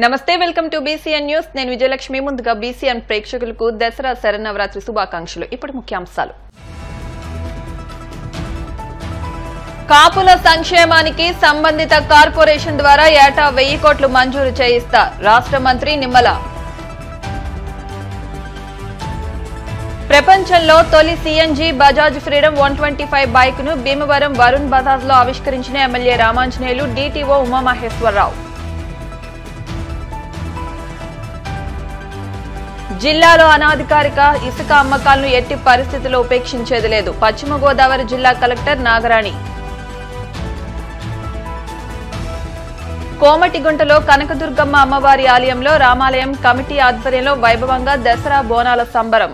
నమస్తే welcome to BCN news నేను విజయలక్ష్మి ముందుగా బీసీఎన్ ప్రేక్షకులకు దసరా శరన్నవరాత్రి శుభాకాంక్షలు ఇప్పుడు ముఖ్యాంశాలు కాపుల సంక్షేమానికి సంబంధిత కార్పొరేషన్ ద్వారా ఏటా 1000 కోట్లు మంజూరు చేయిస్తా రాష్ట్ర మంత్రి నిమ్మల ప్రపంచంలో తొలి సీఎన్జీ బజాజ్ ఫ్రీడమ్ 125 బైక్ ను భీమవరం వరుణ్ బజాజ్ లో ఆవిష్కరించిన ఎమ్మెల్యే రామాంజనేయులు డీటీఓ ఉమామహేశ్వరరావు జిల్లాలో అనాధికారిక ఇసుక అమ్మకాలను ఎట్టి పరిస్థితుల్లో ఉపేక్షించేది లేదు పశ్చిమ గోదావరి జిల్లా కలెక్టర్ నాగరాణి కోమటిగుంటలో కనకదుర్గమ్మ అమ్మవారి ఆలయంలో రామాలయం కమిటీ ఆధ్వర్యంలో వైభవంగా దసరా బోనాల సంబరం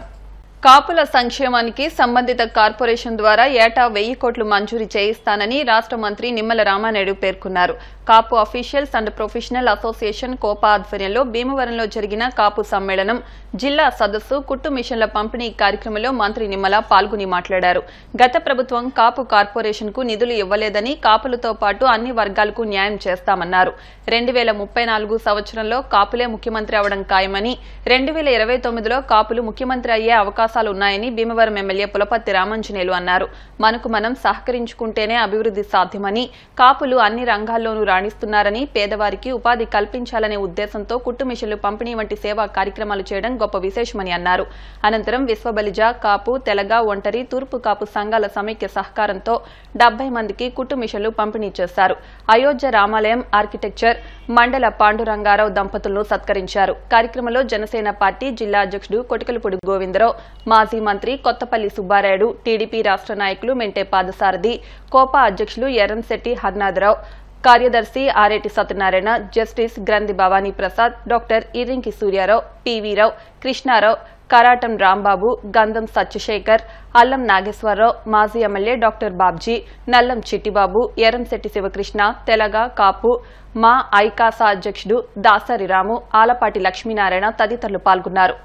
కాపుల సంక్షేమానికి సంబంధిత కార్పొరేషన్ ద్వారా ఏటా 1000 కోట్లు మంజూరు చేయిస్తానని రాష్ట్ర మంత్రి నిమ్మల రామానాయుడు పేర్కొన్నారు Kapu officials and professional association కోపా ఆధ్వర్యంలో భీమవరంలో జరిగిన కాపు సమ్మేళనం జిల్లా సదస్సు కుట్టు మిషన్ల పంపిణీ కార్యక్రమంలో మంత్రి నిమ్మల పాల్గొని మాట్లాడారు గత ప్రభుత్వం కాపు కార్పొరేషన్ కు నిధులు ఇవ్వలేదని కాపులతో పాటు అన్ని వర్గాలకు న్యాయం చేస్తామన్నారు 2034 సంవత్సరంలో కాపులే ముఖ్యమంత్రి అవడం ఖాయమని 2029లో కాపులు ముఖ్యమంత్రి అయ్యే అవకాశాలు ఉన్నాయని భీమవరం ఎమ్మెల్యే పులపర్తి రామాంజనేయులు అన్నారు మనకు మనం సహకరించుకుంటేనే అభివృద్ధి సాధ్యమని కాపులు అన్ని రంగాల్లోనూ రాణిస్తున్నారని పేదవారికి ఉపాధి కల్పించాలనే ఉద్దేశంతో కుట్టు మిషన్లు పంపిణీ వంటి సేవా కార్యక్రమాలు చేయడం గొప్ప విశేషమని అన్నారు అనంతరం విశ్వబలిజ కాపు తెలగ ఒంటరి తూర్పు కాపు సంఘాల సమైక్య సహకారంతో 70 మందికి కుట్టు మిషన్లు పంపిణీ చేశారు అయోధ్య రామాలయం ఆర్కిటెక్చర్ మండల పాండురంగారావు దంపతులను సత్కరించారు కార్యక్రమంలో జనసేన పార్టీ జిల్లా అధ్యక్షుడు కొటికలపూడి గోవిందరావు మాజీ మంత్రి కొత్తపల్లి సుబ్బారాయుడు టీడీపీ రాష్ట్ర నాయకులు మెంటే పాదసారథి కోపా అధ్యక్షులు ఎర్రంశెట్టి హర్నాథరావు కార్యదర్శి ఆరేటి సత్యనారాయణ జస్టిస్ గ్రంథి భవానీ ప్రసాద్ డాక్టర్ ఇరింకి సూర్యారావు పివిరావు కృష్ణారావు కరాటం రాంబాబు గంధం సత్యశేఖర్ అల్లం నాగేశ్వరరావు మాజీ ఎమ్మెల్యే డాక్టర్ బాబ్జీ నల్లం చిట్టిబాబు ఎర్రంశెట్టి శివకృష్ణ తెలగ కాపు మా ఐకాసా అధ్యక్షుడు దాసరి రాము ఆలపాటి లక్ష్మీనారాయణ తదితరులు పాల్గొన్నారు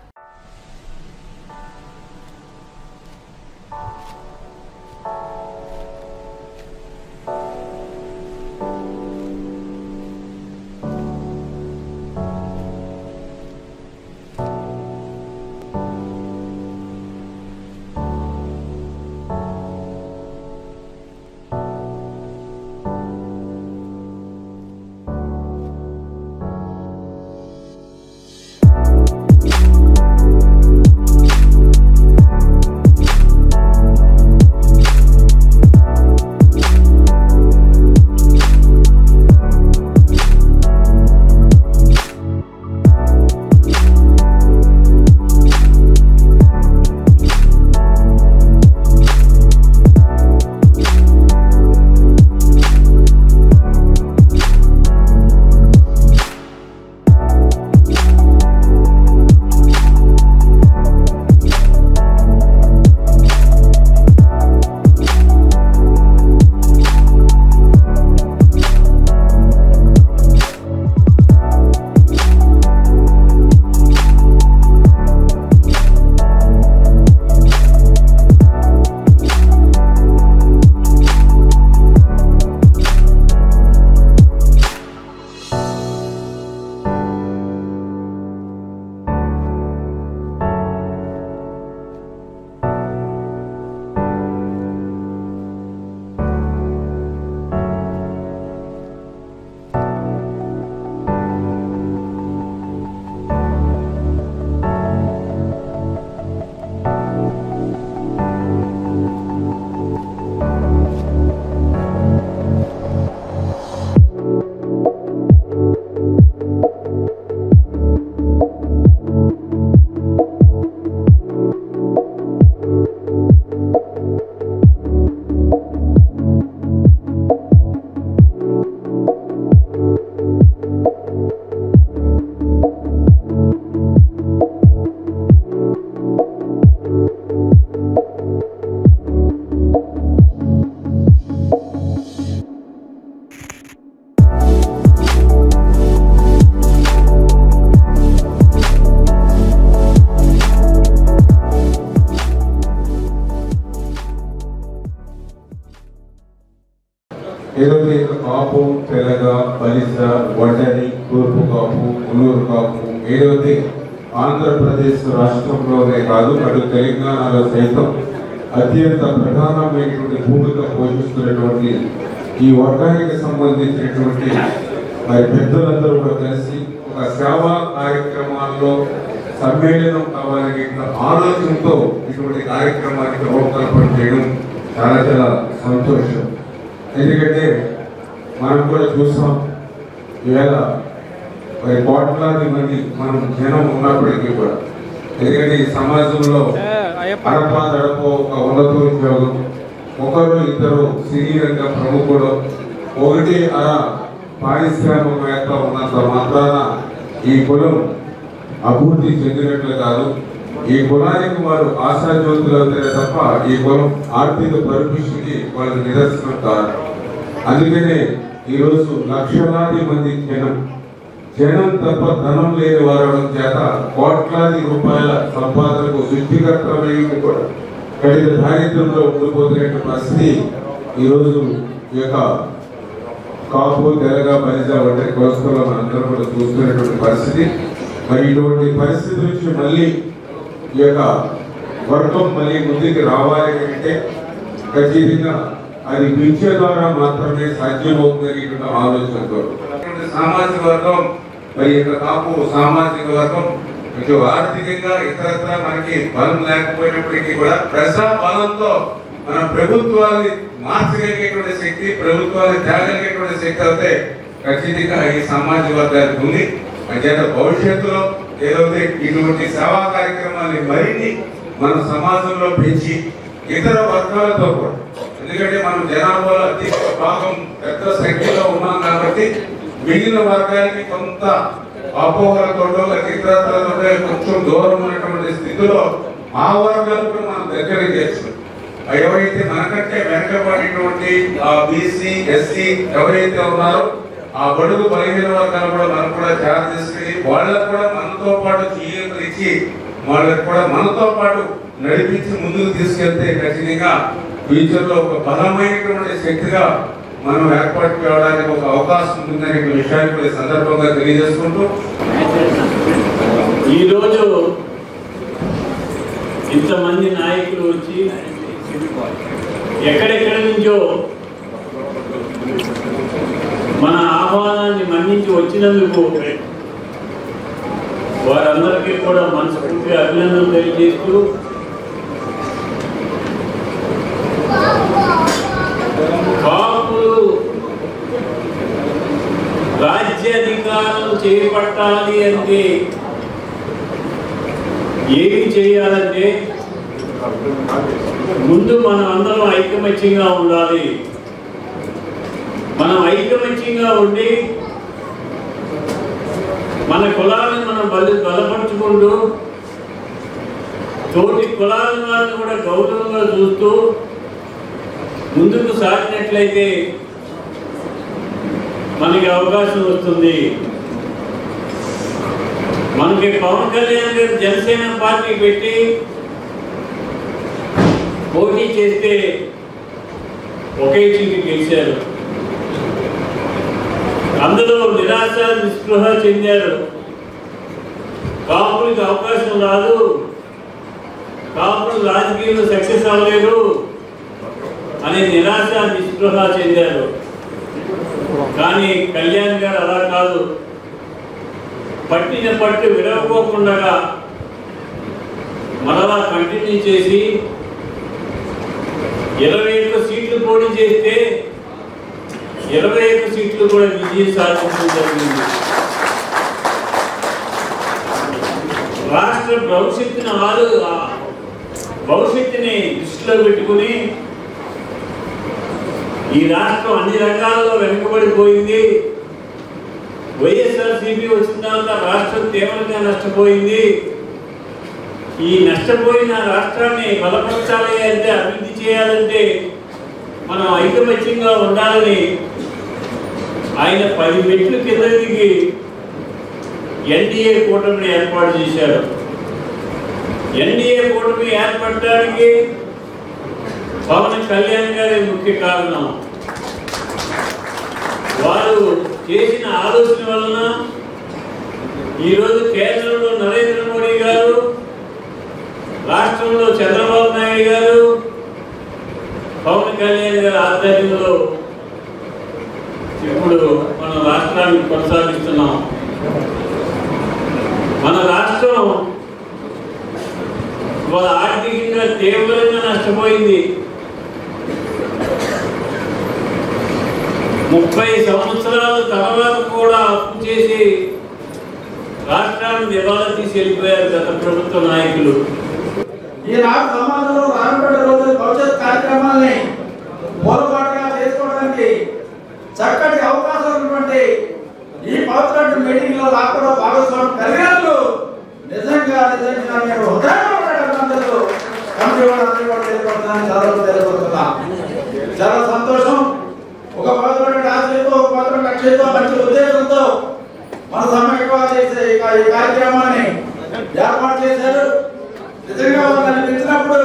ఈరోజు కాపు తెలగ బలిజ ఒంటరి తూర్పు కాపు ఉల్లూరు కాపు ఏదైతే ఆంధ్రప్రదేశ్ రాష్ట్రంలోనే కాదు అటు తెలంగాణలో సైతం అత్యంత ప్రధానమైనటువంటి భూమిక పోషిస్తున్నటువంటి ఈ వర్గానికి సంబంధించినటువంటి మరి పెద్దలందరూ కూడా కలిసి ఒక సేవా కార్యక్రమాల్లో సమ్మేళనం కావాలనే ఆలోచనతో ఇటువంటి కార్యక్రమానికి రూపకల్పన చేయడం చాలా చాలా సంతోషం. ఎందుకంటే మనం కూడా చూస్తాం ఈవేళ మరి కోట్లాది మంది మనం జనం ఉన్నప్పటికీ కూడా, ఎందుకంటే ఈ సమాజంలో అడప ఒక ఉన్నతోద్యోగం, ఒకరు ఇద్దరు సినీ రంగ ప్రముఖులు, ఒకటి పారిశ్రామికవేత్త ఉన్నంత మాత్రాన ఈ కులం అభివృద్ధి చెందినట్లు కాదు. ఈ కులానికి వారు ఆశాజ్యోతులు అవుతారే తప్ప ఈ కులం ఆర్థిక పరిపుష్టికి వాళ్ళ నిదర్శనం కాదు. అందుకనే ఈరోజు లక్షలాది మంది జనం తప్ప ధనం లేని వారడం చేత కోట్లాది రూపాయల సంపాదనకు సృష్టికర్తమైన కూడా కఠిన దారిద్ర్యంలో ఉండిపోతున్న పరిస్థితి ఈరోజు ఈ యొక్క కాపు తెలగ బలిజ వంటి కోస్తలో మనందరూ కూడా చూస్తున్నటువంటి పరిస్థితి. మరి ఇటువంటి పరిస్థితి నుంచి మళ్ళీ ఈ యొక్క వర్గం మళ్ళీ ముందుకు రావాలి అంటే ఖచ్చితంగా అది పిలిచే ద్వారా మాత్రమే సాధ్యమవుతుందనేటువంటి ఆలోచనతో సామాజిక వర్గం మరి యొక్క కాపు సామాజిక వర్గం కొంచెం ఆర్థికంగా ఇతరత్ర మనకి బలం లేకపోయినప్పటికీ కూడా ప్రజా బలంతో మన ప్రభుత్వాన్ని మార్చగలిగేటువంటి శక్తి, ప్రభుత్వాన్ని తేగలిగేటువంటి శక్తి అయితే ఖచ్చితంగా ఈ సామాజిక వర్గానికి ఉంది. అంచేత భవిష్యత్తులో ఏదైతే ఇటువంటి సేవా కార్యక్రమాన్ని మరిన్ని మన సమాజంలో పెంచి ఇతర వర్గాలతో కూడా, ఎందుకంటే మనం జనాభాలో అతి భాగం పెద్ద సంఖ్యలో ఉన్నాం కాబట్టి మిగిలిన వర్గానికి కొంత అపోహలతో ఇతరత్రతో కొంచెం దూరం ఉన్నటువంటి స్థితిలో ఆ వర్గాలు కూడా మనం దగ్గరికి చేస్తున్నాం. ఎవరైతే మనకంటే వెనకబడినటువంటి బీసీ ఎస్సీ ఎవరైతే ఉన్నారో ఆ బడుగు బలహీన వర్గాలు కూడా మనం కూడా తయారు చేసుకుని వాళ్ళకు కూడా మనతో పాటు జీవితం ఇచ్చి వాళ్ళకు కూడా మనతో పాటు నడిపించి ముందుకు తీసుకెళ్తే ఖచ్చితంగా ఫ్యూచర్ లో ఒక బలమైనటువంటి శక్తిగా మనం ఏర్పాటు కావడానికి ఒక అవకాశం ఉందనే విషయాన్ని కూడా సందర్భంగా తెలియజేసుకుంటూ, ఈరోజు ఇంతమంది నాయకులు వచ్చి ఎక్కడెక్కడి నుంచో మన ఆహ్వానాన్ని మన్నించి వచ్చినందుకు వారందరికీ కూడా మనస్ఫూర్తిగా అభినందనలు తెలియజేస్తూ, కాపులు రాజ్యాధికారం చేపట్టాలి అంటే ఏమి చేయాలంటే ముందు మనం అందరం ఐకమత్యంగా ఉండాలి. మనం ఐకమత్యంగా ఉండి మన కులాలను మనం బలపరుచుకుంటూ తోటి కులాల వారిని కూడా గౌరవంగా చూస్తూ ముందుకు సాగినట్లయితే మనకి అవకాశం వస్తుంది. మనకి పవన్ కళ్యాణ్ గారు జనసేన పార్టీ పెట్టి పోటీ చేస్తే ఒకే సీటు గెలిచారు. అందులో నిరాశ నిస్పృహ చెందారు. కాపులకు అవకాశం రాదు, కాపులు రాజకీయంలో సక్సెస్ అవ్వలేదు అనే నిరాశ నిస్పృహ చెందారు. కానీ కళ్యాణ్ గారు అలా కాదు, పట్టిన పట్టు విరవకోకుండా మరలా కంటిన్యూ చేసి 21 సీట్లు పోటీ చేస్తే 21 సీట్లు కూడా విజయం సాధించడం జరిగింది. రాష్ట్ర భవిష్యత్తుని దృష్టిలో పెట్టుకుని ఈ రాష్ట్రం అన్ని రంగాల్లో వెనుకబడిపోయింది. వైఎస్ఆర్సీపీ వచ్చిన తర్వాత రాష్ట్రం తీవ్రంగా నష్టపోయింది. ఈ నష్టపోయిన రాష్ట్రాన్ని బలపరచాలి అంటే, అభివృద్ధి చేయాలంటే మనం ఐకమత్యంగా ఉండాలని ఆయన 10 మెట్లు కింద దిగి ఎన్డీఏ కూటమిని ఏర్పాటు చేశారు. ఎన్డీఏ కూటమి ఏర్పడడానికి పవన్ కళ్యాణ్ గారి ముఖ్య కారణం. వారు చేసిన ఆలోచన వలన ఈరోజు కేంద్రంలో నరేంద్ర మోడీ గారు, రాష్ట్రంలో చంద్రబాబు నాయుడు గారు, పవన్ కళ్యాణ్ గారి ఆధ్వర్యంలో ఇప్పుడు మన రాష్ట్రాన్ని కొనసాగిస్తున్నాం. మన రాష్ట్రం ఇవాళ ఆర్థికంగా తీవ్రంగా నష్టపోయింది. 30 సంవత్సరాల తర్వాత కూడా అప్పు చేసి రాష్ట్రాన్ని దివాలా తీసి వెళ్ళిపోయారు గత ప్రభుత్వ నాయకులు. ఈనాడు సమాజంలో రానుబడే రోజుల భవిష్యత్ కార్యక్రమాల్ని మూలపాటుగా చేసుకోవడానికి చక్కటి అవకాశం ఉన్నటువంటి ఈ పవిత్ర మీటింగ్ లో రాకుండా భాగస్వామి కలిగినట్లు నిజంగా నేను చాలా సంతోషం. ఒక పవిత్రమైన ఆశయంతో, ఒక పవిత్రమైన లక్ష్యంతో, మంచి ఉద్దేశంతో మన సమైక్యంగా చేసే ఈ కార్యక్రమాన్ని ఏర్పాటు చేశారు. నిజంగా వాళ్ళని పిలిచినప్పుడు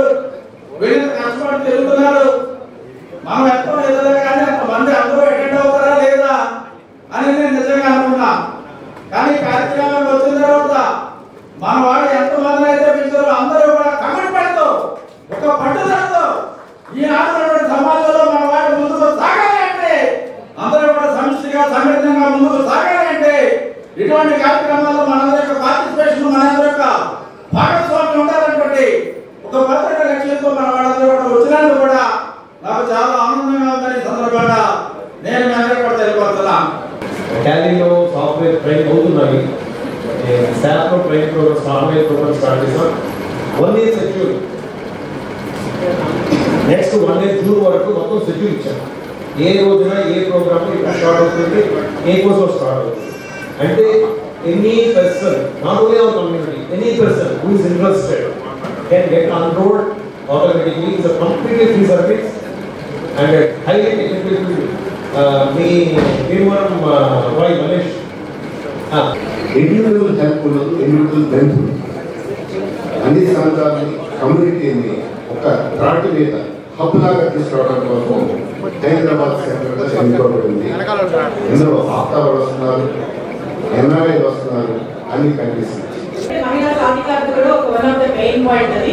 వీళ్ళు కష్టపడి తిరుగుతున్నారు, మనం ఎంతో ఎదురు కానీ అంతమంది అందరూ అటెండ్ అవుతారా లేదా అని నేను నిజంగా అనుకున్నా. కానీ కార్యక్రమానికి వచ్చిన తర్వాత మన వాళ్ళు ఎంతమంది అయితే పిలిచారో అందరూ కూడా కమిట్మెంట్ తో, ఒక పట్టుదలతో ఈ ఆంధ్రప్రదేశ్ సమాజంలో మన వాళ్ళు ముందుకు సాగాలి అంటే, అందరూ కూడా సమిష్టిగా సంఘటితంగా ముందుకు సాగాలి అంటే ఇటువంటి కార్యక్రమాల్లో మనందరి యొక్క పార్టిసిపేషన్, మనందరి యొక్క భాగస్వామ్యం ఉండాలనుకోండి ఒక భద్రత లక్ష్యంతో మన వాళ్ళందరూ కూడా వచ్చినందుకు కూడా నాకు చాలా ఆనందంగా ఉందని సందర్భంగా నేను మీ అందరికీ కూడా తెలియపడుతున్నా. టాలీలో సాఫ్ట్వేర్ ట్రైన్ అవుతున్నాయి. శాప్లో train program, software program start చేసాం. 1 year schedule, next 1 year June వరకు మొత్తం షెడ్యూల్ ఇచ్చాం. ఏ రోజున ఏ ప్రోగ్రామ్ ఇప్పుడు స్టార్ట్ అవుతుంది, ఏ కోసం స్టార్ట్ అవుతుంది అంటే any person, not only our community, any person who is interested can get enrolled automatically. It's a completely free service and a highly technical tool. మీ భీమవరం వై మనీష్ ఇండివిజువల్ హెల్ప్ ఉండదు, ఇండివిజువల్ బెనిఫిట్. అన్ని సంఘాలని, కమ్యూనిటీని ఒక త్రాటి మీద హబ్ లాగా తీసుకురావడం కోసం హైదరాబాద్ సెంటర్గా ఎన్నుకోబడింది. ఇందులో ఆఫ్తావాళ్ళు వస్తున్నారు, ఎన్ఆర్ఐ వస్తున్నారు, అన్ని కనిపిస్తుంది. మహిళా సాధికారత కూడా ఒక one of the main point. అది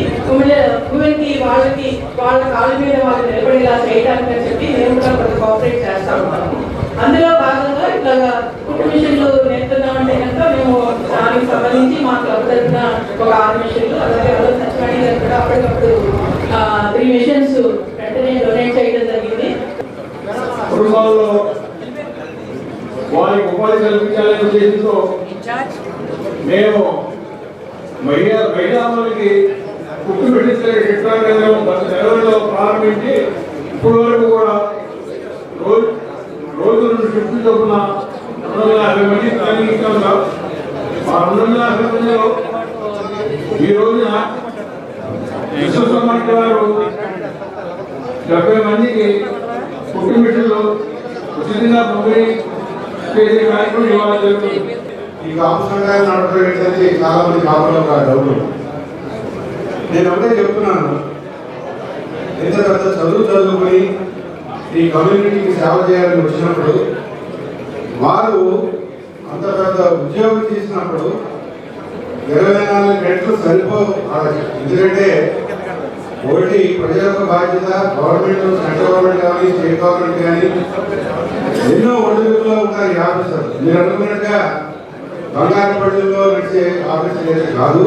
ఉమెన్కి వాళ్ళకి వాళ్ళ కాళ్ళ మీద వాళ్ళు నిలబడేలా చేయడానికి అని చెప్పి మేము కూడా కొంత కోఆపరేట్ చేస్తా ఉంటాము. అందులో భాగంగా ఇట్లా కుట్టు మిషన్లు నేర్పుతున్నామంటే కనుక మేము దానికి సంబంధించి మా క్లబ్ తరఫున ఒక 6 మిషన్లు, అలాగే సచివాణి గారు కూడా అప్పటికప్పుడు 3 మిషన్స్ వెంటనే డొనేట్ చేయడం జరిగింది. కుటుంబాల్లో వారికి ఉపాధి కల్పించాలనే ఉద్దేశంతో మేము మహిళలకి కుట్టు పెట్టించే శిక్షణ కేంద్రం గత నెలలో ప్రారంభించి ఇప్పటి వరకు కూడా రోజు 2 షిఫ్ట్లు చొప్పున 250 మంది ట్రైనింగ్ ఇస్తాం సార్. ఆ 250 మందిలో ఈ రోజున విశ్వసంస్థ వారు 70 మందికి కుట్టు మిషన్లు ఉచితంగా పంపిణీ చేసే కార్యక్రమం ఇవాళ జరుగుతుంది. ఈ కాపు సంఘాన్ని నడపడం ఏంటంటే చాలా మంది కాపులో ఒక డౌట్. నేను ఒకటే చెప్తున్నాను, ఎంత పెద్ద చదువుకుని ఈ కమ్యూనిటీకి సేవ చేయాలని వచ్చినప్పుడు, వారు అంత పెద్ద ఉద్యోగం చేసినప్పుడు 24 గంటలు సరిపోవు. ఎందుకంటే ఒకటి ప్రజల యొక్క బాధ్యత, గవర్నమెంట్, సెంట్రల్ గవర్నమెంట్ కానీ స్టేట్ గవర్నమెంట్ కానీ ఎన్నో ఒడిదుడుకుల్లో ఉంటారు ఈ ఆఫీసర్. మీరు అనుకున్నట్టుగా బంగారపల్లిలో నడిచే ఆఫీసర్ అయితే కాదు.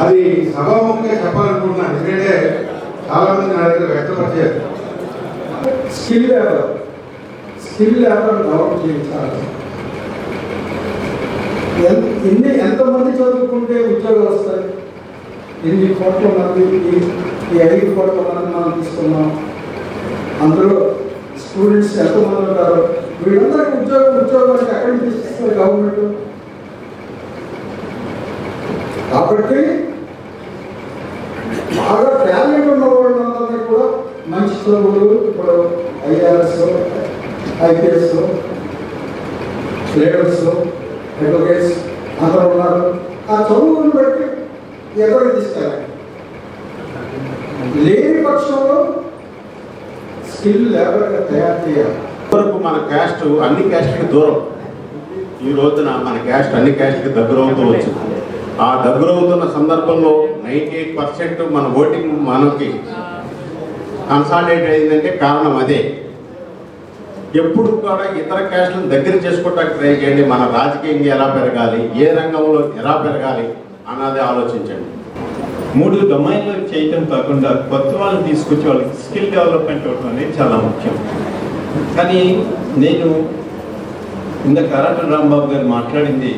అది సభాముఖంగా చెప్పాలనుకుంటున్నాను, ఎందుకంటే చాలా మంది నా దగ్గర వ్యక్తపరిచారు. స్కిల్ లేబర్ డెవలప్ చేయించాలి. ఎంతమంది చదువుకుంటే ఉద్యోగాలు వస్తాయి? 8 కోట్ల మంది, ఈ 5 కోట్ల మంది మనం తీసుకున్నాం. అందులో స్టూడెంట్స్ ఎంతమంది ఉంటారు? వీళ్ళందరికీ ఉద్యోగాలు ఎక్కడి నుంచి ఇస్తారు గవర్నమెంట్? కాబట్టి బాగా టాలెంట్ ఉన్న వాళ్ళందరినీ కూడా మంచి చదువులు, ఇప్పుడు IAS, IPS, లీడర్స్, అడ్వకేట్స్ అందరూ ఉన్నారు. ఆ చదువులను బట్టి ఎక్కడికి తీసుకెళ్ళాలి. లేని పక్షంలో స్కిల్ లేబర్గా తయారు చేయాలి. వరకు మన క్యాస్ట్ అన్ని క్యాస్ట్కి దూరం. ఈ రోజున మన క్యాస్ట్ అన్ని క్యాస్ట్కి దగ్గరవుతూ వచ్చింది. ఆ దగ్గరవుతున్న సందర్భంలో 98% మన ఓటింగ్ మనకి కన్సాలిడేట్ అయిందంటే కారణం అదే. ఎప్పుడు కూడా ఇతర క్యాస్ట్లను దగ్గర చేసుకోవడానికి ట్రై చేయండి. మన రాజకీయంగా ఎలా పెరగాలి, ఏ రంగంలో ఎలా పెరగాలి అన్నది ఆలోచించండి. 3 డొమైన్లు చేయటం కాకుండా కొత్త వాళ్ళని తీసుకొచ్చి వాళ్ళకి స్కిల్ డెవలప్మెంట్ అవడం అనేది చాలా ముఖ్యం. కానీ నేను ఇందాక కరాటన్ రాంబాబు గారు మాట్లాడింది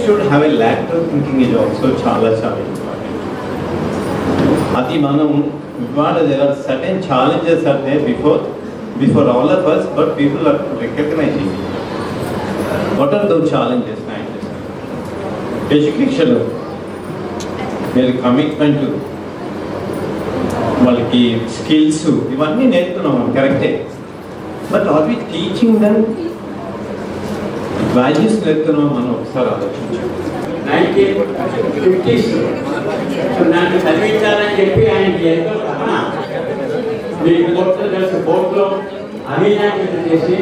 should have a lateral thinking is also చాలా చాలా ఇంపార్టెంట్. అది మనం ఇవాళ there are certain challenges are there before all of us, but people are recognizing it. What are those challenges? Education, their commitment to వాళ్ళకి skills ఇవన్నీ నేర్పుతున్నాం కరెక్టే, but are we teaching them values నేర్పుతున్నాం మనం ఒకసారి ఆలోచించాం. 1950s నన్ను చదివించాలని చెప్పి ఆయనకి ఎంతో తపన. మీకు కోర్టులో కలిసి కోర్టులో అభియానం చేసి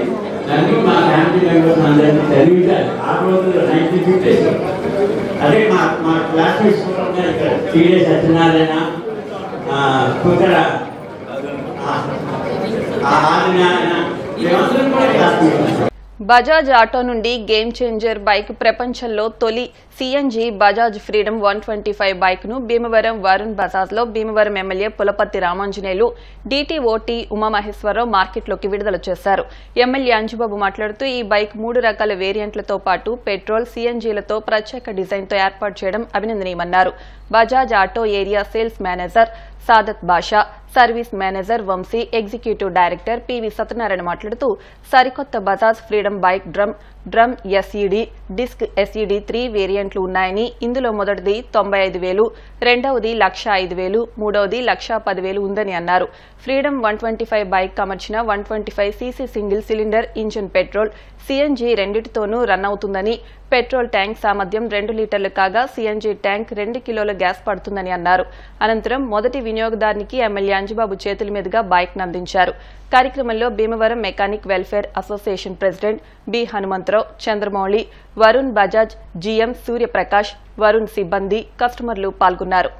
నన్ను మా ఫ్యామిలీ మెంబర్స్ అందరినీ చదివించాలి. ఆ రోజుల్లో 1950s అదే మా క్లాస్మేట్స్ కూడా ఉన్నారు ఇక్కడ. టీడే సత్యనారాయణ, కుకర ఆదినారాయణ, మేమందరం కూడా క్లాస్మేట్స్. బజాజ్ ఆటో నుండి గేమ్ చేంజర్ బైక్ ప్రపంచంలో తొలి సిఎన్జి బజాజ్ ఫ్రీడమ్ 125 బైక్ ను భీమవరం వరుణ్ బజాజ్ లో భీమవరం ఎమ్మెల్యే పులపర్తి రామాంజనేయులు డిటిఓటి ఉమామహేశ్వరరావు మార్కెట్లోకి విడుదల చేశారు. ఎమ్మెల్యే అంజుబాబు మాట్లాడుతూ ఈ బైక్ 3 రకాల వేరియంట్లతో పాటు పెట్రోల్, సిఎన్జీలతో ప్రత్యేక డిజైన్తో ఏర్పాటు చేయడం అభినందనీయమన్నారు. Bajaj auto area sales manager Sadat Basha, service manager Vamsi, executive director PV Satyanarayana మాట్లాడుతూ సరికొత్త Bajaj freedom bike drum SED, disc SED 3 వేరియంట్లు ఉన్నాయని, ఇందులో మొదటిది 95,000, రెండవది 1,05,000, మూడవది 1,10,000 ఉందని అన్నారు. ఫ్రీడమ్ 125 బైక్ అమర్చిన 125 CC single cylinder engine petrol, CNG రెండింటితోనూ రన్ అవుతుందని, పెట్రోల్ ట్యాంక్ సామర్థ్యం 2 లీటర్లు కాగా సిఎన్జీ ట్యాంక్ 2 కిలోల గ్యాస్ పడుతుందని అన్నారు. అనంతరం మొదటి వినియోగదారునికి ఎమ్మెల్యే అంజుబాబు చేతుల మీదుగా బైక్ నందించారు. కార్యక్రమంలో Bhimavaram mechanic welfare association president B Hanumantharao, Chandramouli, Varun Bajaj GM Suryaprakash, Varun సిబ్బంది, కస్టమర్లు పాల్గొన్నారు.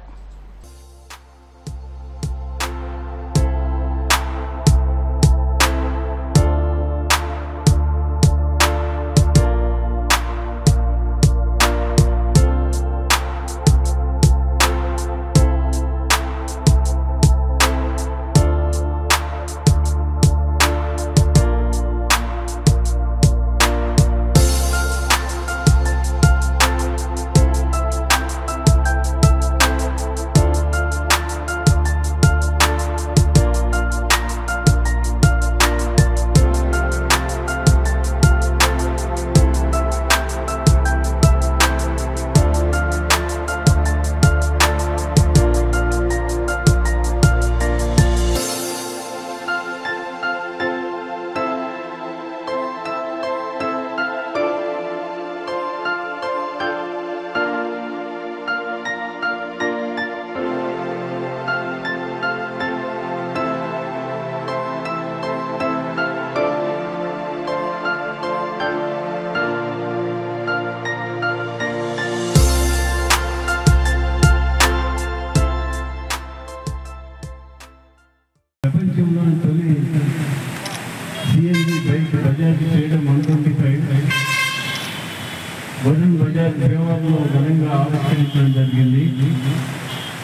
వరుణ్ బజాజ్ భీమవరంలో ఘనంగా ఆవిష్కరించడం జరిగింది.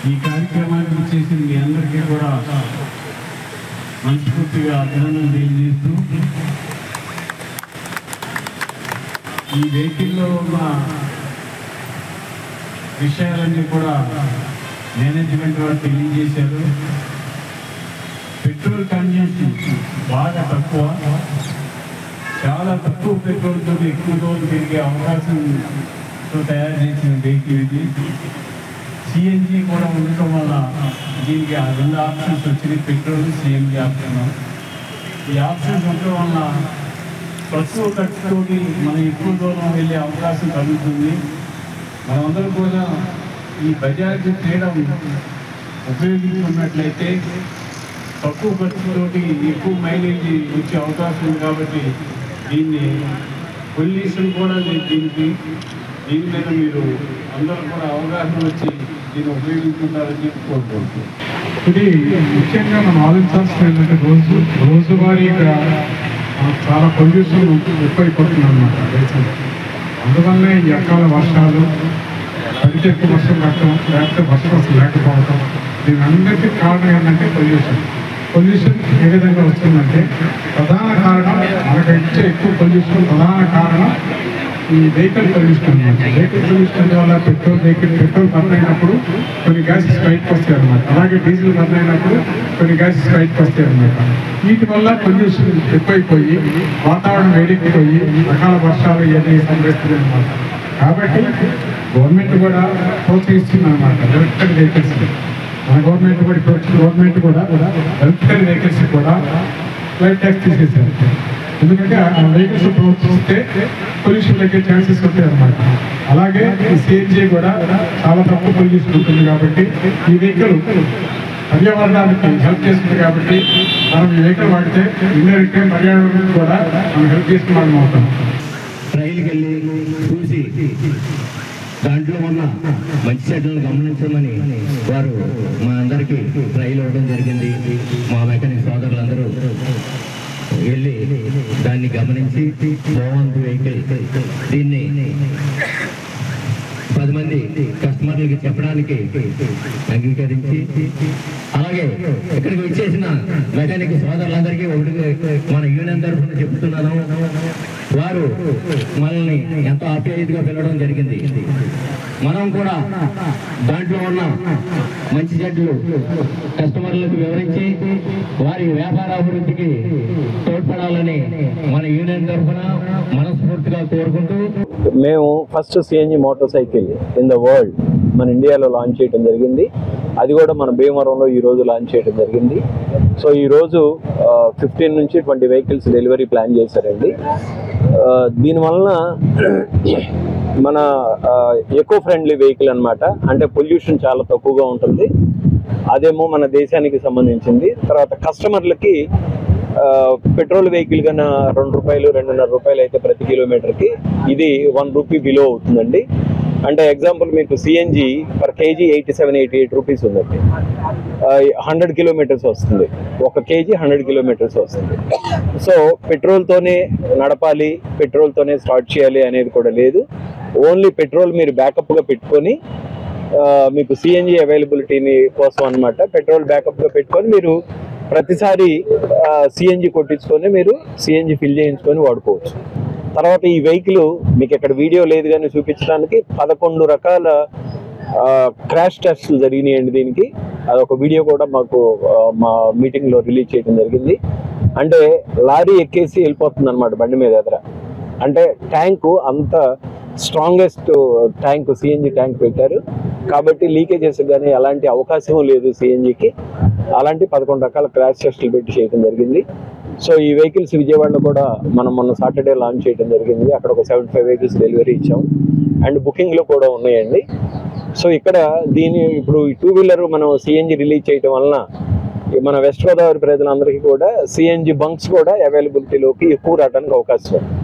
ఈ కార్యక్రమానికి చేసిన మీ అందరికీ కూడా మనస్ఫూర్తిగా అభినందనలు తెలియజేస్తూ, ఈ వెహికల్లో ఉన్న విషయాలన్నీ కూడా మేనేజ్మెంట్ వాళ్ళు తెలియజేశారు. పెట్రోల్ కన్జంప్షన్ బాగా తక్కువ, చాలా తక్కువ పెట్రోల్తో ఎక్కువ రోజులు తిరిగే అవకాశంతో తయారు చేసిన వెహికల్ ఇది. సిఎన్జీ కూడా ఉండటం వల్ల దీనికి ఆ 2 ఆప్షన్స్ వచ్చినాయి, పెట్రోల్, సిఎన్జీ ఆప్షన్. ఈ ఆప్షన్స్ ఉండటం వల్ల తక్కువ ఖర్చుతోటి మనం ఎక్కువ దూరం వెళ్ళే అవకాశం కలుగుతుంది. మనమందరం కూడా ఈ బజాజ్ ఫ్రీడమ్ ఉపయోగించుకున్నట్లయితే తక్కువ ఖర్చుతోటి ఎక్కువ మైలేజ్ వచ్చే అవకాశం ఉంది. కాబట్టి దీన్ని పొల్యూషన్ కూడా దీని మీద మీరు అందరూ కూడా అవగాహన వచ్చి దీన్ని ఉపయోగించుకుంటారని చెప్పి కోరుకుంటున్నాను. ఇది ముఖ్యంగా మనం ఆలోచించాల్సిన ఏంటంటే రోజువారీగా చాలా పొల్యూషన్ ఎక్కువైపోతుంది అన్నమాట దేశంలో. అందువల్లే ఈ అకాల వర్షాలు, పడితే ఎక్కువ వర్షం పడటం, లేకపోతే వర్షం అసలు లేకపోవటం, దీని అందరికీ కారణం ఏంటంటే పొల్యూషన్ ఏ విధంగా వస్తుందంటే ప్రధాన కారణం మనకు ఇచ్చే ఎక్కువ పొల్యూషన్ ప్రధాన కారణం ఈ వెహికల్ పొల్యూషన్ అనమాట. వెహికల్ పొల్యూషన్ వల్ల పెట్రోల్ బర్న్ అయినప్పుడు కొన్ని గ్యాసెస్ బయటకు వస్తాయి అనమాట. అలాగే డీజిల్ బర్న్ అయినప్పుడు కొన్ని గ్యాసెస్ బయటకు వస్తాయి అనమాట. వీటి వల్ల పొల్యూషన్ ఎక్కువైపోయి వాతావరణం వేడెక్కిపోయి రకాల వర్షాలు ఇవన్నీ సంభవిస్తుంది అనమాట. కాబట్టి గవర్నమెంట్ కూడా ప్రోత్సహిస్తుంది అనమాట ఎలక్ట్రికల్ వెహికల్స్. మన గవర్నమెంట్ కూడా ఎలక్ట్రికల్ వెహికల్స్ కూడా ఫ్లైట్ ట్యాక్స్ తీసేసారు. ఎందుకంటే ఆ వెహికల్స్ ప్రోత్సహిస్తే పొల్యూషన్ తగ్గే ఛాన్సెస్ ఉంటాయి అన్నమాట. అలాగే ఈ సిఎన్జి కూడా చాలా తక్కువ పొల్యూషన్ ఉంటుంది కాబట్టి ఈ వెహికల్ పర్యావరణానికి హెల్ప్ చేస్తుంది. కాబట్టి మనం ఈ వెహికల్ వాడితే ఇండైరెక్ట్గా పర్యావరణానికి కూడా మనం హెల్ప్ చేసిన వాళ్ళం అవుతాం. ట్రైల్కి వెళ్ళి చూసి దాంట్లో ఉన్న మంచి చెడ్డలను గమనించమని వారు మా అందరికీ ట్రైల్ ఇవ్వడం జరిగింది. మా మెకానిక్ సోదరులందరూ వెళ్ళి దాన్ని గమనించి బాగుంది వెహికల్, దీన్ని 10 మంది కస్టమర్లకి చెప్పడానికి అంగీకరించి, అలాగే ఇక్కడికి వచ్చేసిన మెకానిక్ సోదరులందరికీ మన యూనియన్ తరఫున చెప్తున్నాను, వారు మనల్ని ఎంతో ఆప్యాయతగా పిలవడం జరిగింది. మనం కూడా దాంట్లో ఉన్న మంచి చెడ్డలు కస్టమర్లకు వివరించి వారి వ్యాపార అభివృద్ధికి తోడ్పడాలని మన యూనియన్ తరఫున మనస్ఫూర్తిగా కోరుకుంటూ, మేము first CNG motor cycle in the world మన ఇండియాలో లాంచ్ చేయడం జరిగింది. అది కూడా మన భీమవరంలో ఈరోజు లాంచ్ చేయడం జరిగింది. సో ఈరోజు 15 నుంచి 20 వెహికల్స్ డెలివరీ ప్లాన్ చేశారండి. దీనివలన మన ఎకో ఫ్రెండ్లీ వెహికల్ అనమాట. అంటే పొల్యూషన్ చాలా తక్కువగా ఉంటుంది. అదేమో మన దేశానికి సంబంధించింది. తర్వాత కస్టమర్లకి పెట్రోల్ వెహికల్ కన్నా ₹2, ₹2.5 అయితే ప్రతి కిలోమీటర్కి, ఇది ₹1 బిలో అవుతుందండి. అంటే ఎగ్జాంపుల్ మీకు సిఎన్జి పర్ కేజీ 87-88 రూపీస్ ఉందండి. 100 కిలోమీటర్స్ వస్తుంది. 1 కేజీ 100 కిలోమీటర్స్ వస్తుంది. సో పెట్రోల్తోనే నడపాలి, పెట్రోల్తోనే స్టార్ట్ చేయాలి అనేది కూడా లేదు. ఓన్లీ పెట్రోల్ మీరు బ్యాకప్గా పెట్టుకొని మీకు సిఎన్జి అవైలబిలిటీని కోసం అనమాట. పెట్రోల్ బ్యాకప్గా పెట్టుకొని మీరు ప్రతిసారి సిఎన్జి కొట్టించుకొని మీరు సిఎన్జి ఫిల్ చేయించుకొని వాడుకోవచ్చు. తర్వాత ఈ వెహికల్ మీకు ఇక్కడ వీడియో లేదు కానీ చూపించడానికి 11 రకాల క్రాష్ టెస్ట్లు జరిగినాయండి దీనికి. అదొక వీడియో కూడా మాకు మా మీటింగ్లో రిలీజ్ చేయడం జరిగింది. అంటే లారీ ఎక్కేసి వెళ్ళిపోతుంది అనమాట బండి మీద ఎదుర. అంటే ట్యాంకు అంత స్ట్రాంగెస్ట్ ట్యాంక్ సిఎన్జి ట్యాంక్ పెట్టారు కాబట్టి లీకేజెస్ కానీ ఎలాంటి అవకాశం లేదు సిఎన్జికి. అలాంటి 11 రకాల క్రాష్ టెస్టులు పెట్టి చేయడం జరిగింది. సో ఈ వెహికల్స్ విజయవాడలో కూడా మనం మొన్న సాటర్డే లాంచ్ చేయడం జరిగింది. అక్కడ ఒక 75 వెహికల్స్ డెలివరీ ఇచ్చాం అండ్ బుకింగ్లో కూడా ఉన్నాయండి. సో ఇక్కడ ఇప్పుడు 2 వీలర్ మనం సిఎన్జి రిలీజ్ చేయడం వలన మన వెస్ట్ గోదావరి ప్రజలందరికీ కూడా సిఎన్జి బంక్స్ కూడా అవైలబిలిటీలోకి ఎక్కువ రావడానికి అవకాశం ఉంది.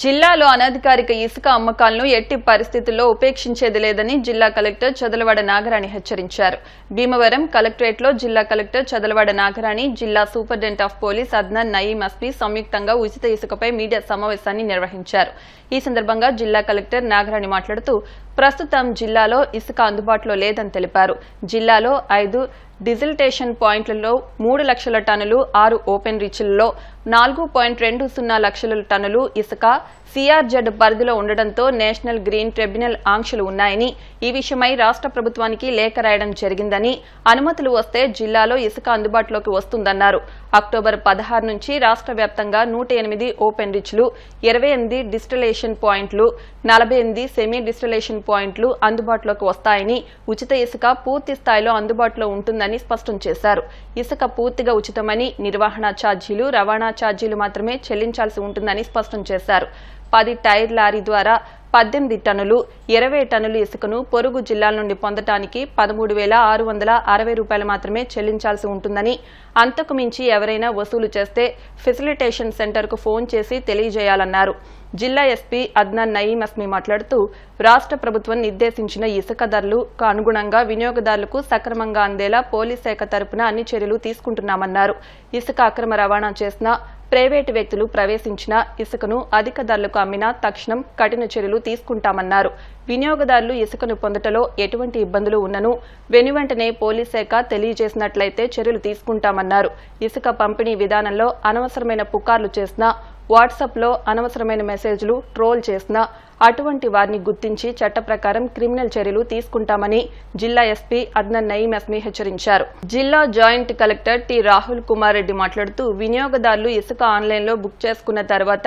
జిల్లాలో అనధికారిక ఇసుక అమ్మకాలను ఎట్టి పరిస్థితుల్లో ఉపేక్షించేది లేదని జిల్లా కలెక్టర్ చదలవాడ నాగరాణి హెచ్చరించారు. భీమవరం కలెక్టరేట్లో జిల్లా కలెక్టర్ చదలవాడ నాగరాణి, జిల్లా superintendent of police Adnan Nayeem Asmi సంయుక్తంగా ఉచిత ఇసుకపై మీడియా సమావేశాన్ని నిర్వహించారు. ఈ సందర్భంగా జిల్లా కలెక్టర్ నాగరాణి మాట్లాడుతూ ప్రస్తుతం జిల్లాలో ఇసుక అందుబాటులో లేదని తెలిపారు. జిల్లాలో 5 డిజిల్టేషన్ పాయింట్లలో 3 లక్షల టన్నులు, 6 ఓపెన్ రీచ్లలో 4.20 లక్షల టన్నులు ఇసుక సిఆర్జెడ్ పరిధిలో ఉండడంతో నేషనల్ గ్రీన్ ట్రిబ్యునల్ ఆంక్షలు ఉన్నాయని, ఈ విషయమై రాష్ట్ర ప్రభుత్వానికి లేఖ రాయడం జరిగిందని, అనుమతులు వస్తే జిల్లాలో ఇసుక అందుబాటులోకి వస్తుందన్నారు. అక్టోబర్ 16 నుంచి రాష్ట్ర వ్యాప్తంగా 108 ఓపెన్ రీచ్లు, 28 డిస్టిలేషన్ పాయింట్లు, 48 సెమీ డిస్టిలేషన్ పాయింట్లు అందుబాటులోకి వస్తాయని, ఉచిత ఇసుక పూర్తి స్థాయిలో అందుబాటులో ఉంటుందని స్పష్టం చేశారు. ఇసుక పూర్తిగా ఉచితమని, నిర్వహణ ఛార్జీలు, రవాణా ఛార్జీలు మాత్రమే చెల్లించాల్సి ఉంటుందని స్పష్టం చేశారు. 10 టైర్ లారీ ద్వారా 18 టన్నులు 20 టన్నులు ఇసుకను పొరుగు జిల్లాల నుండి పొందటానికి 13,660 రూపాయలు మాత్రమే చెల్లించాల్సి ఉంటుందని, అంతకు మించి ఎవరైనా వసూలు చేస్తే ఫెసిలిటేషన్ సెంటర్కు ఫోన్ చేసి తెలియజేయాలన్నారు. జిల్లా ఎస్పీ అద్నాన్ నయీం అస్మి మాట్లాడుతూ రాష్ట్ర ప్రభుత్వం నిర్దేశించిన ఇసుక ధరలకు అనుగుణంగా వినియోగదారులకు సక్రమంగా అందేలా పోలీస్ శాఖ తరపున అన్ని చర్యలు తీసుకుంటున్నామన్నారు. ఇసుక అక్రమ రవాణా చేసిన ప్రైవేటు వ్యక్తులు ప్రవేశించిన ఇసుకను అధిక ధరలకు అమ్మినా తక్షణం కఠిన చర్యలు తీసుకుంటామన్నారు. వినియోగదారులు ఇసుకను పొందటలో ఎటువంటి ఇబ్బందులు ఉన్నను వెనువెంటనే పోలీస్ శాఖ తెలియజేసినట్లయితే చర్యలు తీసుకుంటామన్నారు. ఇసుక పంపిణీ విధానంలో అనవసరమైన పుకార్లు చేసినా, వాట్సాప్లో అనవసరమైన మెసేజ్లు ట్రోల్ చేసినా అటువంటి వారిని గుర్తించి చట్ట ప్రకారం క్రిమినల్ చర్యలు తీసుకుంటామని జిల్లా ఎస్పీ అద్నాన్ నయీం అస్మి హెచ్చరించారు. జిల్లా joint collector T Rahul Kumar Reddy మాట్లాడుతూ వినియోగదారులు ఇసుక ఆన్లైన్లో బుక్ చేసుకున్న తర్వాత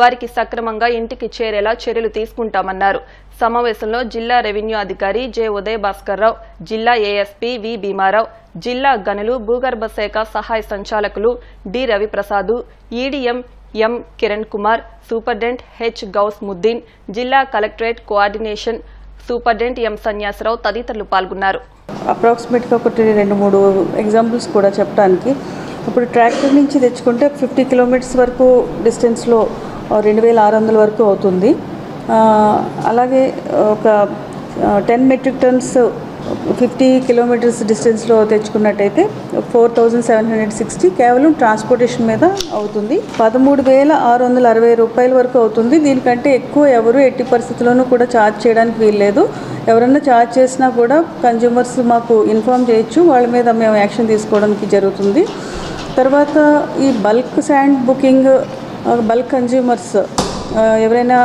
వారికి సక్రమంగా ఇంటికి చేరేలా చర్యలు తీసుకుంటామన్నారు. సమావేశంలో జిల్లా రెవెన్యూ అధికారి జె ఉదయ భాస్కర్ రావు, జిల్లా ఏఎస్పీ వి భీమారావు, జిల్లా గనులు భూగర్భ శాఖ సహాయ సంచాలకులు డి రవిప్రసాద్, ఈడీఎం ఎం కిరణ్ కుమార్, సూపరింటెండెంట్ హెచ్ గౌస్ ముద్దీన్, జిల్లా కలెక్టరేట్ కోఆర్డినేషన్ సూపరింటెండెంట్ ఎం సన్యాసరావు తదితరులు పాల్గొన్నారు. అప్రాక్సిమేట్గా ఒకటి 2-3 ఎగ్జాంపుల్స్ కూడా చెప్పడానికి, ఇప్పుడు ట్రాక్టర్ నుంచి తెచ్చుకుంటే 50 కిలోమీటర్స్ వరకు డిస్టెన్స్లో 2,600 వరకు అవుతుంది. అలాగే ఒక 10 మెట్రిక్ టన్స్ 50 కిలోమీటర్స్ డిస్టెన్స్లో తెచ్చుకున్నట్టయితే 4,760 కేవలం ట్రాన్స్పోర్టేషన్ మీద అవుతుంది. 13,660 రూపాయల వరకు అవుతుంది. దీనికంటే ఎక్కువ ఎవరు ఎట్టి పరిస్థితుల్లోనూ కూడా ఛార్జ్ చేయడానికి వీల్లేదు. ఎవరన్నా ఛార్జ్ చేసినా కూడా కన్జ్యూమర్స్ మాకు ఇన్ఫార్మ్ చేయొచ్చు, వాళ్ళ మీద మేము యాక్షన్ తీసుకోవడానికి జరుగుతుంది. తర్వాత ఈ bulk sand booking, bulk consumers ఎవరైనా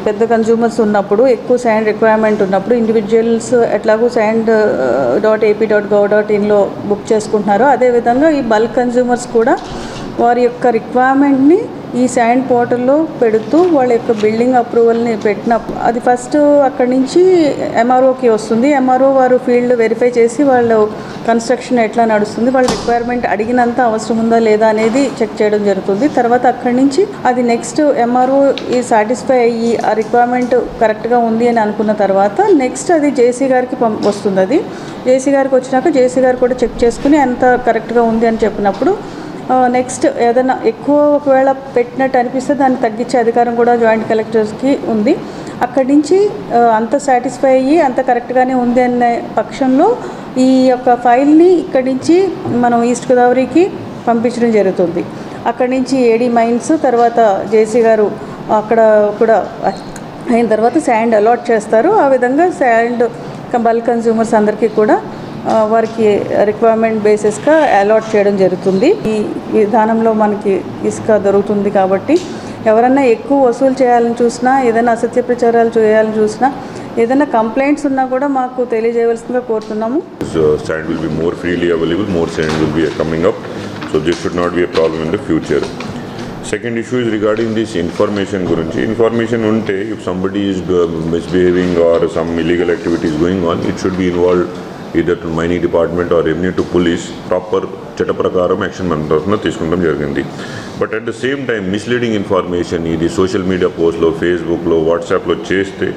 పెద్ద కన్జ్యూమర్స్ ఉన్నప్పుడు, ఎక్కువ శాండ్ రిక్వైర్మెంట్ ఉన్నప్పుడు ఇండివిజువల్స్ ఎట్లాగో sand.ap.gov.inలో బుక్ చేసుకుంటున్నారో అదేవిధంగా ఈ బల్క్ కన్జ్యూమర్స్ కూడా వారి యొక్క రిక్వైర్మెంట్ని ఈ శాండ్ పోర్టల్లో పెడుతూ వాళ్ళ యొక్క బిల్డింగ్ అప్రూవల్ని పెట్టినప్పుడు అది ఫస్ట్ అక్కడి నుంచి ఎంఆర్ఓకి వస్తుంది. ఎంఆర్ఓ వారు ఫీల్డ్ వెరిఫై చేసి వాళ్ళు కన్స్ట్రక్షన్ ఎట్లా నడుస్తుంది, వాళ్ళ రిక్వైర్మెంట్ అడిగినంత అవసరం ఉందా లేదా అనేది చెక్ చేయడం జరుగుతుంది. తర్వాత అక్కడి నుంచి అది నెక్స్ట్ ఎంఆర్ఓ ఈ సాటిస్ఫై అయ్యి ఆ రిక్వైర్మెంట్ కరెక్ట్గా ఉంది అని అనుకున్న తర్వాత నెక్స్ట్ అది జేసీ గారికి వస్తుంది. అది జేసీ గారికి వచ్చినాక జేసీ గారు కూడా చెక్ చేసుకుని ఎంత కరెక్ట్గా ఉంది అని చెప్పినప్పుడు నెక్స్ట్ ఏదైనా ఎక్కువ ఒకవేళ పెట్టినట్టు అనిపిస్తే దాన్ని తగ్గించే అధికారం కూడా జాయింట్ కలెక్టర్స్కి ఉంది. అక్కడి నుంచి అంత సాటిస్ఫై అయ్యి అంత కరెక్ట్గానే ఉంది అనే పక్షంలో ఈ యొక్క ఫైల్ని ఇక్కడి నుంచి మనం ఈస్ట్ గోదావరికి పంపించడం జరుగుతుంది. అక్కడి నుంచి ఏడీ మైన్స్ తర్వాత జేసీ గారు అక్కడ కూడా అయిన తర్వాత శాండ్ అలాట్ చేస్తారు. ఆ విధంగా శాండ్ బల్క్ కన్జ్యూమర్స్ అందరికీ కూడా వారికి రిక్వైర్మెంట్ బేసిస్గా అలాట్ చేయడం జరుగుతుంది. ఈ విధానంలో మనకి ఇసుక దొరుకుతుంది కాబట్టి ఎవరన్నా ఎక్కువ వసూలు చేయాలని చూసినా, ఏదైనా అసత్య ప్రచారాలు చేయాలని చూసినా, ఏదైనా కంప్లైంట్స్ ఉన్నా కూడా మాకు తెలియజేయవలసిందిగా కోరుతున్నాము. Sand will be more freely available, more sand will be coming up, so this should not be a problem in the future. Second issue is regarding this information gurinchi. Information unte if somebody is misbehaving or some illegal activity is going on, it should be involved either to mining department or revenue to police. Proper chata prakaram action man tarafuna తీసుకుంటాం జరిగింది. But at the same time misleading information ఇది social media post lo, Facebook lo, WhatsApp lo చేస్తే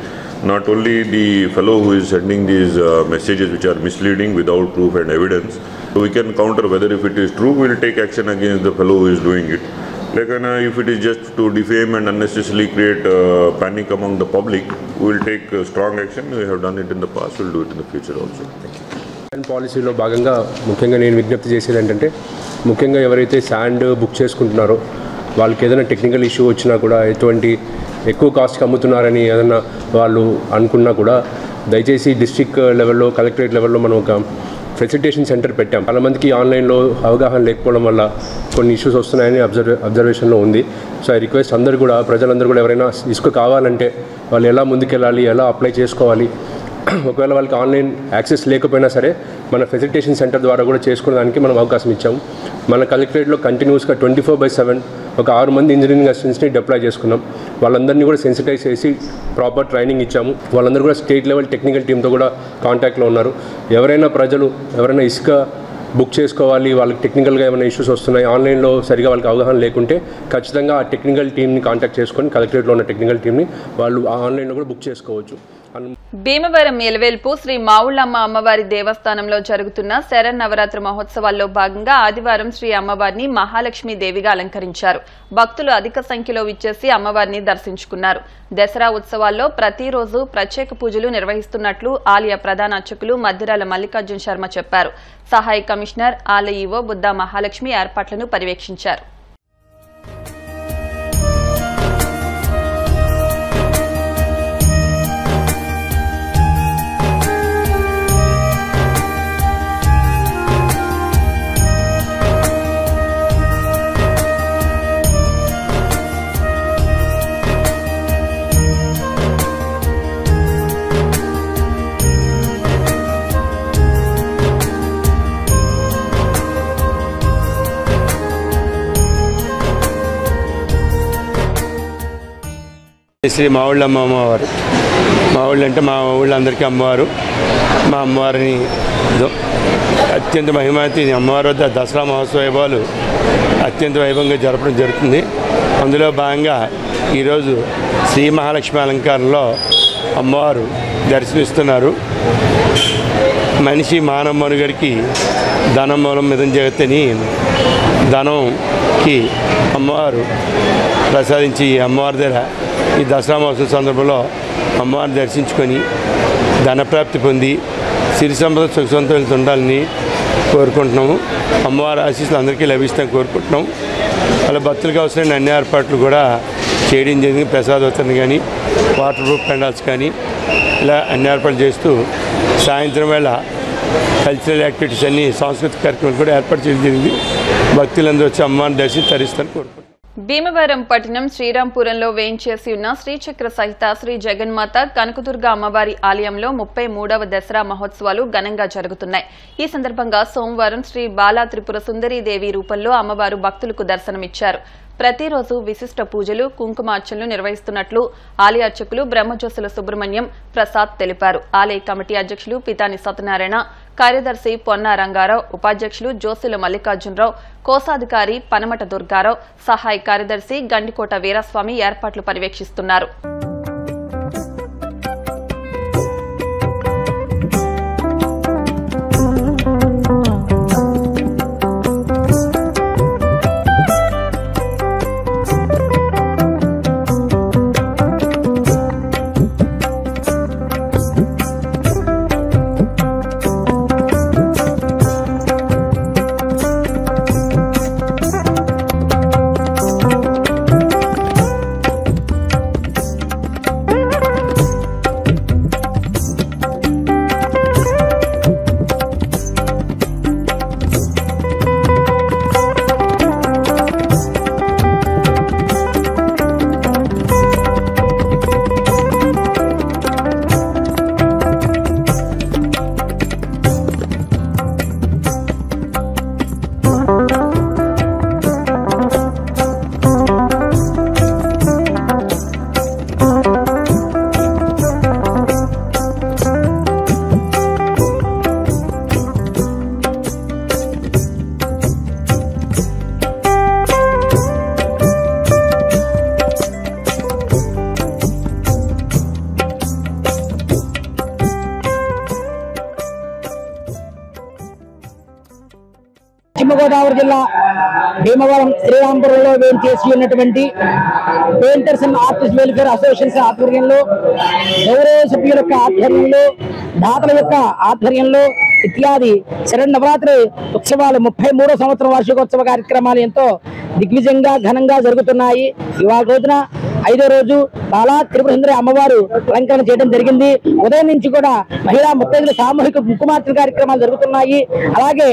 not only the fellow who is sending these messages which are misleading without proof and evidence, so we can counter whether if it is true we will take action against the fellow who is doing it. Like if it is just to defame and unnecessarily create panic among the public, we will take strong action. We have done it in the past, we will do it in the future also. పాలసీలో భాగంగా ముఖ్యంగా నేను విజ్ఞప్తి చేసేది ఏంటంటే, ముఖ్యంగా ఎవరైతే sand book చేసుకుంటున్నారో వాళ్ళకి ఏదైనా టెక్నికల్ ఇష్యూ వచ్చినా కూడా, ఎటువంటి ఎక్కువ కాస్ట్కి అమ్ముతున్నారని ఏదైనా వాళ్ళు అనుకున్నా కూడా దయచేసి డిస్ట్రిక్ట్ లెవెల్లో, కలెక్టరేట్ లెవెల్లో మనం ఒక ఫెసిలిటేషన్ సెంటర్ పెట్టాం. చాలామందికి ఆన్లైన్లో అవగాహన లేకపోవడం వల్ల కొన్ని ఇష్యూస్ వస్తున్నాయని అబ్జర్వేషన్లో ఉంది. సో ఐ రిక్వెస్ట్ అందరూ కూడా, ప్రజలందరూ కూడా ఎవరైనా ఇసుక కావాలంటే వాళ్ళు ఎలా ముందుకెళ్ళాలి, ఎలా అప్లై చేసుకోవాలి, ఒకవేళ వాళ్ళకి ఆన్లైన్ యాక్సెస్ లేకపోయినా సరే మన ఫెసిలిటేషన్ సెంటర్ ద్వారా కూడా చేసుకోవడానికి మనం అవకాశం ఇచ్చాము. మన కలెక్టరేట్లో కంటిన్యూస్గా 24/7 ఒక 6 మంది ఇంజనీరింగ్ అసిస్టెంట్స్ని డిప్లాయ్ చేసుకున్నాం. వాళ్ళందరినీ కూడా సెన్సిటైజ్ చేసి ప్రాపర్ ట్రైనింగ్ ఇచ్చాము. వాళ్ళందరూ కూడా స్టేట్ లెవెల్ టెక్నికల్ టీంతో కూడా కాంటాక్ట్లో ఉన్నారు. ఎవరైనా ప్రజలు ఎవరైనా ఇసుక బుక్ చేసుకోవాలి, వాళ్ళకి టెక్నికల్గా ఏమైనా ఇష్యూస్ వస్తున్నాయి, ఆన్లైన్లో సరిగా వాళ్ళకి అవగాహన లేకుంటే ఖచ్చితంగా ఆ టెక్నికల్ టీమ్ని కాంటాక్ట్ చేసుకొని కలెక్టరేట్లో ఉన్న టెక్నికల్ టీమ్ని వాళ్ళు ఆన్లైన్లో కూడా బుక్ చేసుకోవచ్చు. భీమవరం ఎలవేల్పు శ్రీ మావుళ్ళమ్మ అమ్మవారి దేవస్థానంలో జరుగుతున్న శరన్నవరాత్రి మహోత్సవాల్లో భాగంగా ఆదివారం శ్రీ అమ్మవారిని మహాలక్ష్మి దేవిగా అలంకరించారు. భక్తులు అధిక సంఖ్యలో విచ్చేసి అమ్మవారిని దర్శించుకున్నారు. దసరా ఉత్సవాల్లో ప్రతిరోజు ప్రత్యేక పూజలు నిర్వహిస్తున్నట్లు ఆలయ ప్రధాన అర్చకులు మద్దిరాల మల్లికార్జున శర్మ చెప్పారు. సహాయ కమిషనర్ ఆలయ ఈవో బుద్ధా మహాలక్ష్మి ఏర్పాట్లను పర్యవేక్షించారు. శ్రీ మావుళ్ళమ్మ అమ్మవారు. మావుళ్ళు అంటే మా ఊళ్ళందరికీ అమ్మవారు. మా అమ్మవారిని అత్యంత మహిమాతి అమ్మవారి వద్ద దసరా మహోత్సవ వైభవాలు అత్యంత వైభవంగా జరపడం జరుగుతుంది. అందులో భాగంగా ఈరోజు శ్రీ మహాలక్ష్మి అలంకారంలో అమ్మవారు దర్శనమిస్తున్నారు. మనిషి మానవ మనుగడికి ధనం మూలం మిదం జగత్తని ధనంకి అమ్మవారు ప్రసాదించి అమ్మవారి దగ్గర ఈ దసరా మహోత్సవం సందర్భంలో అమ్మవారిని దర్శించుకొని ధనప్రాప్తి పొంది సిరి సంపద సుఖ సంతోషాలతో ఉండాలని కోరుకుంటున్నాము. అమ్మవారి ఆశీస్సులు అందరికీ లభిస్తామని కోరుకుంటున్నాం. అలా భక్తులకు అవసరమైన అన్ని ఏర్పాట్లు కూడా చేయడం జరిగింది. ప్రసాద వితరణ కానీ, వాటర్ ప్రూఫ్ పెండాల్స్ కానీ ఇలా అన్ని ఏర్పాట్లు చేస్తూ సాయంత్రం వేళ కల్చరల్ యాక్టివిటీస్ అన్ని సాంస్కృతిక కార్యక్రమాలు కూడా ఏర్పాటు చేయడం జరిగింది. భక్తులందరూ వచ్చి అమ్మవారిని దర్శించి తరిస్తారని కోరుకుంటున్నాం. భీమవరం పట్టణం శ్రీరాంపురంలో వేయించేసి ఉన్న శ్రీచక్ర సహిత శ్రీ జగన్మాత కనకదుర్గ అమ్మవారి ఆలయంలో 33వ దసరా మహోత్సవాలు ఘనంగా జరుగుతున్నాయి. ఈ సందర్భంగా సోమవారం శ్రీ బాలా త్రిపుర సుందరీదేవి రూపంలో అమ్మవారు భక్తులకు దర్శనమిచ్చారు. ప్రతిరోజు విశిష్ట పూజలు, కుంకుమార్చనలు నిర్వహిస్తున్నట్లు ఆలయ అర్చకులు బ్రహ్మజ్యోతుల సుబ్రహ్మణ్యం ప్రసాద్ తెలిపారు. ఆలయ కమిటీ అధ్యక్షులు పితాని సత్యనారాయణ, కార్యదర్శి పొన్నా రంగారావు, ఉపాధ్యక్షులు జోసుల మల్లికార్జునరావు, కోశాధికారి పనమట దుర్గారావు, సహాయ కార్యదర్శి గండికోట వీరస్వామి ఏర్పాట్లు పర్యవేక్షిస్తున్నారు. పశ్చిమ గోదావరి జిల్లా భీమవరం శ్రీరాంపురంలో వేయించేసి ఉన్నటువంటి painters and artist welfare association ఆధ్వర్యంలో గౌరవ సభ్యుల యొక్క ఆధ్వర్యంలో దాతల యొక్క ఆధ్వర్యంలో ఇత్యాది శరన్నవరాత్రి ఉత్సవాలు 33వ సంవత్సరం వార్షికోత్సవ కార్యక్రమాలు ఎంతో దిగ్విజయంగా ఘనంగా జరుగుతున్నాయి. ఇవాళ రోజున 5వ రోజు బాలా త్రిపుర సుందరి అమ్మవారు అలంకరణ చేయడం జరిగింది. ఉదయం నుంచి కూడా మహిళా ముత్తైదుల సామూహిక కుంకుమార్చన కార్యక్రమాలు జరుగుతున్నాయి. అలాగే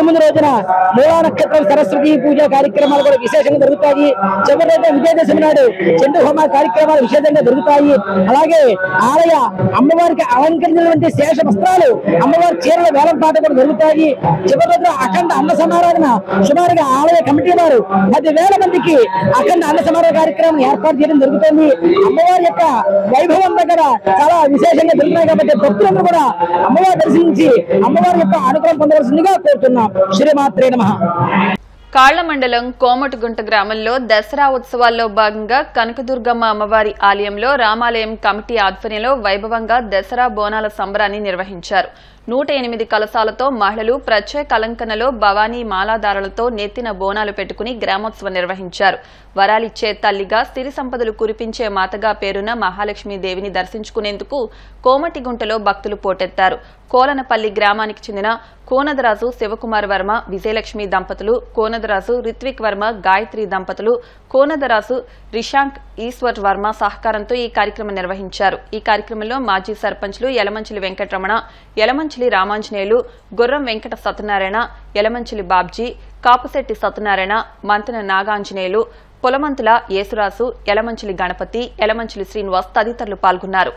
ముందు రోజున మూలా నక్షత్రం సరస్వతి పూజ కార్యక్రమాలు కూడా విశేషంగా జరుగుతాయి. చివరి రోజు విజయదశమి నాడు చంద్ర హోమ కార్యక్రమాలు విశేషంగా జరుగుతాయి. అలాగే ఆలయ అమ్మవారికి అలంకరించినటువంటి శేష వస్త్రాలు, అమ్మవారి చీరల వేలంపాట కూడా జరుగుతాయి. చివరి రోజున అఖండ అన్న సమారాధన సుమారుగా ఆలయ కమిటీ వారు 10,000 మందికి అఖండ అన్న సమారాధన కార్యక్రమం ఏర్పాటు చేయడం జరుగుతుంది. అమ్మవారి యొక్క వైభవం దగ్గర చాలా విశేషంగా జరుగుతున్నాయి కాబట్టి భక్తులందరూ కూడా అమ్మవారి దర్శించి అమ్మవారి యొక్క అనుగ్రహం పొందవలసిందిగా కోరుతున్నాం. శ్రీమాత్రే నమః. కాళ్ల మండలం కోమటిగుంట గ్రామంలో దసరా ఉత్సవాల్లో భాగంగా కనకదుర్గమ్మ అమ్మవారి ఆలయంలో రామాలయం కమిటీ ఆధ్వర్యంలో వైభవంగా దసరా బోనాల సంబరాన్ని నిర్వహించారు. 108 కలశాలతో మహిళలు ప్రత్యేక అలంకరణలో భవానీ మాలాధారాలతో నెత్తిన బోనాలు పెట్టుకుని గ్రామోత్సవం నిర్వహించారు. వరాలిచ్చే తల్లిగా సిరి సంపదలు కురిపించే మాతగా పేరున్న మహాలక్ష్మీదేవిని దర్శించుకునేందుకు కోమటిగుంటలో భక్తులు పోటెత్తారు. కోలనపల్లి గ్రామానికి చెందిన కోనదరాజు శివకుమార్ వర్మ విజయలక్ష్మి దంపతులు, కోనదరాజు రిత్విక్ వర్మ గాయత్రి దంపతులు, కోనదరాజు రిషాంక్ ఈశ్వర్ వర్మ సహకారంతో ఈ కార్యక్రమం నిర్వహించారు. ఈ కార్యక్రమంలో మాజీ సర్పంచ్లు యలమంచిలి వెంకటరమణ, యలమంచిలి రామాంజనేయులు, గుర్రం వెంకట సత్యనారాయణ, యలమంచిలి బాబ్జీ, కాపుశెట్టి సత్యనారాయణ, మంతన నాగాంజనేయులు, పొలమంతుల యేసురాసు, యలమంచిలి గణపతి, యలమంచిలి శ్రీనివాస్ తదితరులు పాల్గొన్నారు.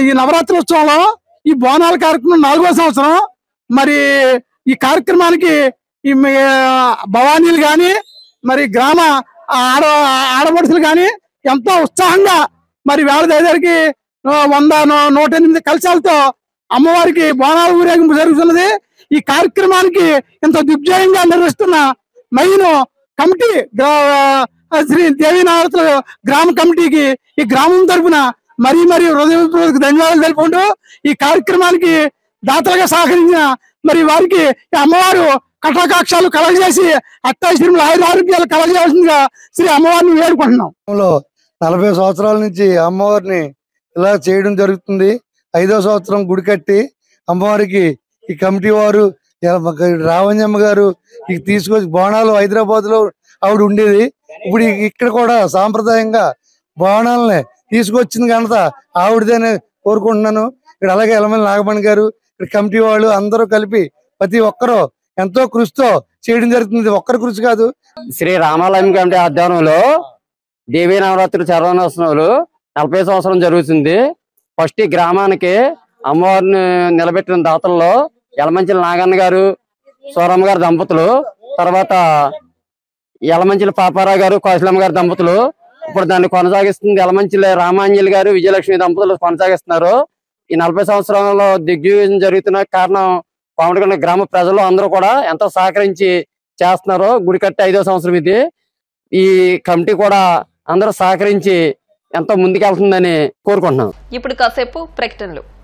ఈ నవరాత్రి ఉత్సవంలో ఈ బోనాల కార్యక్రమం 4వ సంవత్సరం. మరి ఈ కార్యక్రమానికి ఈ భవానీలు కానీ మరి గ్రామ ఆడపడుచులు కానీ ఎంతో ఉత్సాహంగా మరి వేళ దగ్గరికి 108 కలశాలతో అమ్మవారికి బోనాల ఊరేగింపు జరుగుతున్నది. ఈ కార్యక్రమానికి ఇంత దిగ్విజయంగా నిర్వహిస్తున్న మెయిన్ కమిటీ శ్రీ దేవీనవరతుల గ్రామ కమిటీకి ఈ గ్రామం తరఫున మరీ హృదయపూర్వక ధన్యవాదాలు తెలుపుకుంటూ ఈ కార్యక్రమానికి దాతలుగా సహకరించిన మరి వారికి అమ్మవారు కటాకాక్షాలు కలగజేసి అత్తాశ్రీములు ఆరోగ్యాలు కలగజేయాల్సిందిగా శ్రీ అమ్మవారిని వేడుకుంటున్నాం. 40 సంవత్సరాల నుంచి అమ్మవారిని ఇలా చేయడం జరుగుతుంది. 5వ సంవత్సరం గుడి కట్టి అమ్మవారికి ఈ కమిటీ వారు రావంజమ్మ గారు తీసుకొచ్చి బోనాలు హైదరాబాద్ లో ఆవిడ ఉండేది. ఇప్పుడు ఇక్కడ కూడా సాంప్రదాయంగా బోనాలని తీసుకొచ్చింది కనుక ఆవిడదని కోరుకుంటున్నాను. ఇక్కడ అలాగే ఎలమల్లి నాగమణి గారు ఇక్కడ కమిటీ వాళ్ళు అందరూ కలిపి ప్రతి ఒక్కరూ ఎంతో కృషితో చేయడం జరుగుతుంది. ఒక్కరి కృషి కాదు. శ్రీ రామాలయం కమిటీ ఆధ్వర్యంలో దేవీ నవరాత్రి శరవణోత్సవాలు 40 సంవత్సరం జరుగుతుంది. ఫస్ట్ ఈ గ్రామానికి అమ్మవారిని నిలబెట్టిన దాతల్లో యలమంచిలి నాగన్న గారు, సూరమ్మ గారు దంపతులు, తర్వాత యలమంచిలి పాపారావు గారు, కౌశలమ్మ గారు దంపతులు. ఇప్పుడు దాన్ని కొనసాగిస్తుంది యలమంచిలి రామాంజలి గారు, విజయలక్ష్మి దంపతులు కొనసాగిస్తున్నారు. ఈ 40 సంవత్సరాలలో దిగ్విజయం జరుగుతున్న కారణం కోమటిగుంట గ్రామ ప్రజలు అందరూ కూడా ఎంతో సహకరించి చేస్తున్నారు. గుడి కట్టి 5వ సంవత్సరం ఇది. ఈ కమిటీ కూడా అందరూ సహకరించి ఎంతో ముందుకెళ్తుందని కోరుకుంటున్నాం. ఇప్పుడు కాసేపు ప్రకటనలు.